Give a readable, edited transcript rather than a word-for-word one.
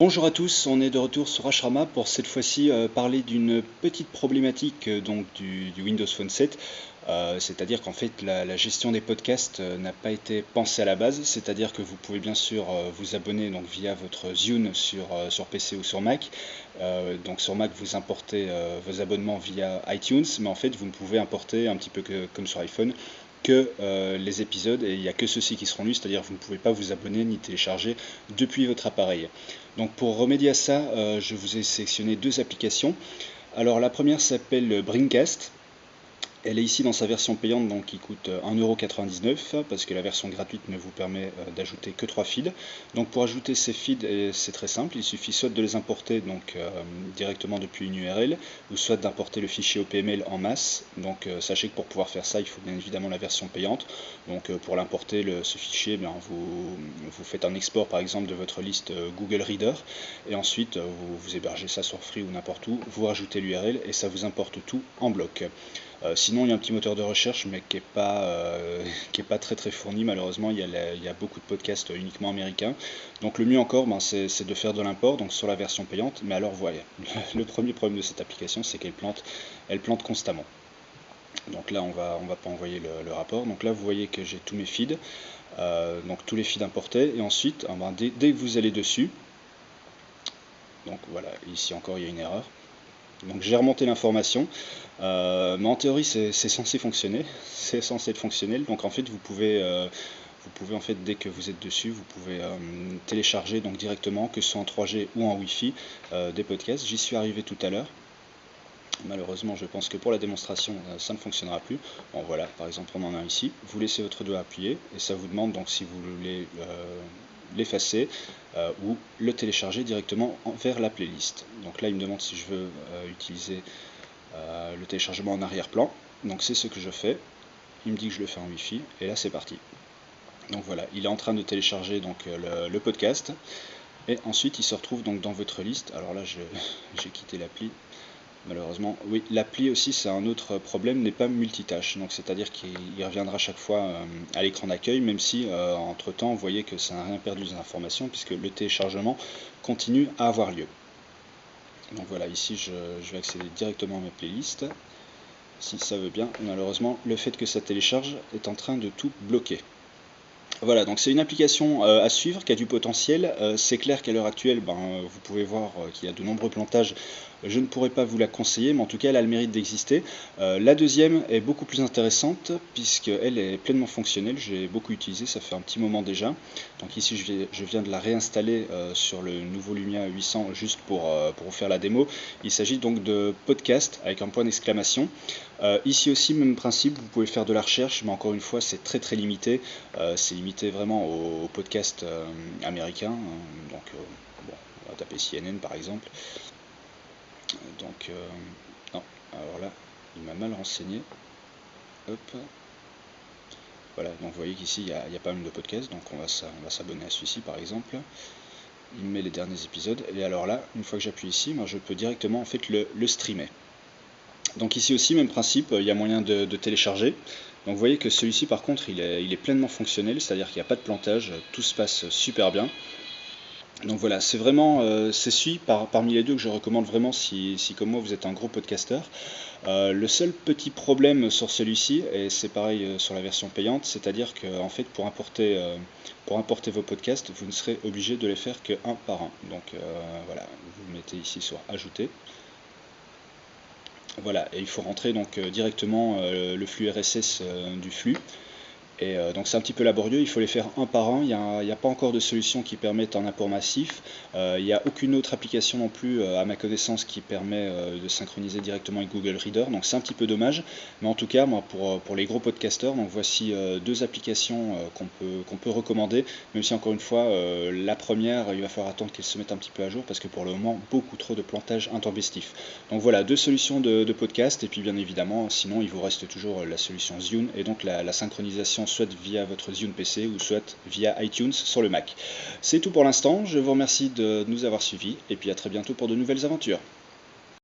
Bonjour à tous, on est de retour sur Ashrama pour cette fois-ci parler d'une petite problématique donc du Windows Phone 7. C'est-à-dire qu'en fait la gestion des podcasts n'a pas été pensée à la base, c'est-à-dire que vous pouvez bien sûr vous abonner donc via votre Zune sur PC ou sur Mac. Donc sur Mac vous importez vos abonnements via iTunes, mais en fait vous ne pouvez importer un petit peu comme sur iPhone que les épisodes, et il n'y a que ceux-ci qui seront lus, c'est-à-dire que vous ne pouvez pas vous abonner ni télécharger depuis votre appareil. Donc pour remédier à ça, je vous ai sélectionné deux applications. Alors la première s'appelle Brincast. Elle est ici dans sa version payante, donc qui coûte 1,99 € parce que la version gratuite ne vous permet d'ajouter que 3 feeds. Donc pour ajouter ces feeds, c'est très simple, il suffit soit de les importer directement depuis une URL, ou soit d'importer le fichier OPML en masse. Donc sachez que pour pouvoir faire ça, il faut bien évidemment la version payante. Donc pour l'importer, ce fichier, vous faites un export par exemple de votre liste Google Reader, et ensuite vous hébergez ça sur Free ou n'importe où, vous rajoutez l'URL et ça vous importe tout en bloc. Sinon, il y a un petit moteur de recherche, mais qui est pas très fourni. Malheureusement, il y a beaucoup de podcasts uniquement américains. Donc le mieux encore, c'est de faire de l'import, donc sur la version payante. Mais alors voilà, le premier problème de cette application, c'est elle plante constamment. Donc là, on va pas envoyer le rapport. Donc là, vous voyez que j'ai tous mes feeds, donc tous les feeds importés. Et ensuite, dès que vous allez dessus, donc voilà, ici encore, il y a une erreur. Donc j'ai remonté l'information, mais en théorie c'est censé fonctionner, c'est censé être fonctionnel. Donc en fait vous pouvez en fait dès que vous êtes dessus, vous pouvez télécharger donc directement, que ce soit en 3G ou en Wi-Fi, des podcasts. J'y suis arrivé tout à l'heure. Malheureusement, je pense que pour la démonstration, ça ne fonctionnera plus. Bon voilà, par exemple on en a ici. Vous laissez votre doigt appuyé et ça vous demande donc si vous voulez l'effacer ou le télécharger directement vers la playlist. Donc là il me demande si je veux utiliser le téléchargement en arrière-plan. Donc c'est ce que je fais. Il me dit que je le fais en Wi-Fi et là c'est parti. Donc voilà, il est en train de télécharger donc le podcast et ensuite il se retrouve donc dans votre liste. Alors là j'ai quitté l'appli. Malheureusement, oui, l'appli aussi, c'est un autre problème, n'est pas multitâche. Donc c'est-à-dire qu'il reviendra chaque fois à l'écran d'accueil, même si entre-temps, vous voyez que ça n'a rien perdu des informations, puisque le téléchargement continue à avoir lieu. Donc voilà, ici, je vais accéder directement à mes playlists, si ça veut bien. Malheureusement, le fait que ça télécharge est en train de tout bloquer. Voilà, donc c'est une application à suivre, qui a du potentiel. C'est clair qu'à l'heure actuelle, vous pouvez voir qu'il y a de nombreux plantages. Je ne pourrais pas vous la conseiller, mais en tout cas, elle a le mérite d'exister. La deuxième est beaucoup plus intéressante, puisqu'elle est pleinement fonctionnelle. J'ai beaucoup utilisé, ça fait un petit moment déjà. Donc ici, je viens de la réinstaller sur le nouveau Lumia 800, juste pour vous faire la démo. Il s'agit donc de podcast, avec un point d'exclamation. Ici aussi, même principe, vous pouvez faire de la recherche, mais encore une fois, c'est très limité. C'est limité vraiment aux podcasts américains. Donc, bon, on va taper CNN par exemple. Donc, non, alors là, il m'a mal renseigné. Hop. Voilà, donc vous voyez qu'ici, il y a pas mal de podcasts. Donc, on va s'abonner à celui-ci par exemple. Il me met les derniers épisodes. Et alors là, une fois que j'appuie ici, je peux directement en fait le streamer. Donc ici aussi, même principe, il y a moyen de télécharger. Donc vous voyez que celui-ci par contre il est pleinement fonctionnel, c'est-à-dire qu'il n'y a pas de plantage, tout se passe super bien. Donc voilà, c'est vraiment c'est celui parmi les deux que je recommande vraiment si comme moi vous êtes un gros podcasteur. Le seul petit problème sur celui-ci, et c'est pareil sur la version payante, c'est-à-dire que en fait pour importer vos podcasts, vous ne serez obligé de les faire que un par un. Donc voilà, vous mettez ici sur ajouter. Voilà, et il faut rentrer donc directement le flux RSS du flux. Et donc c'est un petit peu laborieux, il faut les faire un par un, il n'y a pas encore de solution qui permette un import massif, il n'y a aucune autre application non plus à ma connaissance qui permet de synchroniser directement avec Google Reader, donc c'est un petit peu dommage, mais en tout cas moi pour les gros podcasteurs, donc voici deux applications qu'on peut recommander, même si encore une fois la première il va falloir attendre qu'elle se mette un petit peu à jour parce que pour le moment beaucoup trop de plantage intempestif. Donc voilà, deux solutions de podcast, et puis bien évidemment sinon il vous reste toujours la solution Zune et donc la synchronisation soit via votre Zune PC ou soit via iTunes sur le Mac. C'est tout pour l'instant, je vous remercie de nous avoir suivis et puis à très bientôt pour de nouvelles aventures.